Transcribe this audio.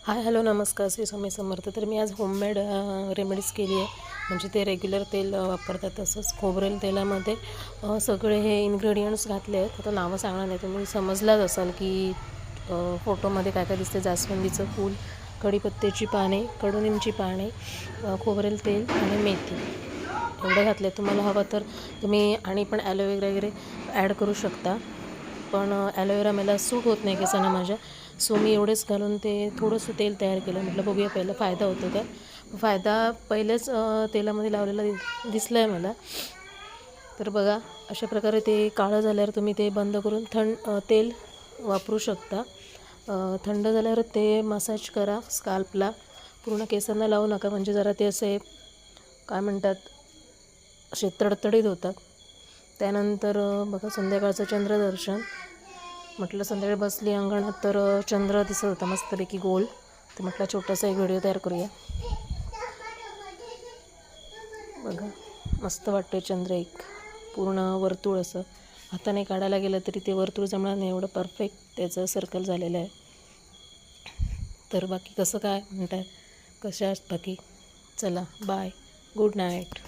Hi hello नमस्कार श्री स्वामी समर्थ. तर मी आज होममेड रेमेडीज केली आहे. म्हणजे ते रेग्युलर तेल वापरतात तसंच खोबरेल तेलामध्ये सगळे हे इन्ग्रेडियंट्स घातले आहेत. आता नावं सांगणार नाही, तुम्ही समजलाच असाल की फोटोमध्ये काय काय दिसते. जास्वंदीचं फूल, कढीपत्त्याची पाने, कडुनिंबची पाने, खोबरेल तेल आणि मेथी एवढं घातलं. तुम्हाला हवं तर तुम्ही आणि पण ॲलोवेरा वगैरे ॲड करू शकता. पण ॲलोवेरा मला सूट होत नाही केसांना माझ्या, सो मी एवढेच घालून ते थोडंसं तेल तयार केलं. म्हटलं बघूया पहिलं फायदा होतो काय. फायदा पहिलेच तेलामध्ये लावलेला दिसला आहे मला. तर बघा, अशा प्रकारे ते काळं झाल्यावर तुम्ही ते बंद करून तेल वापरू शकता. थंड झाल्यावर ते मसाज करा स्काल्पला, पूर्ण केसांना लावू नका. म्हणजे जरा ते असे काय म्हणतात, असे तडतडीत होतात. त्यानंतर बघा, संध्याकाळचं चंद्रदर्शन. म्हटलं संध्याकाळी बसली अंगणात तर चंद्र दिसत होता मस्तपैकी गोल. तर म्हटलं छोटासा एक व्हिडिओ तयार करूया. बघा, मस्त वाटतं चंद्र, एक पूर्ण वर्तुळ असं. हाताने काढायला गेलं तरी ते वर्तुळ जमणार नाही, एवढं परफेक्ट त्याचं सर्कल झालेलं आहे. तर बाकी कसं काय म्हणताय, कशा बाकी? चला बाय, गुड नाईट.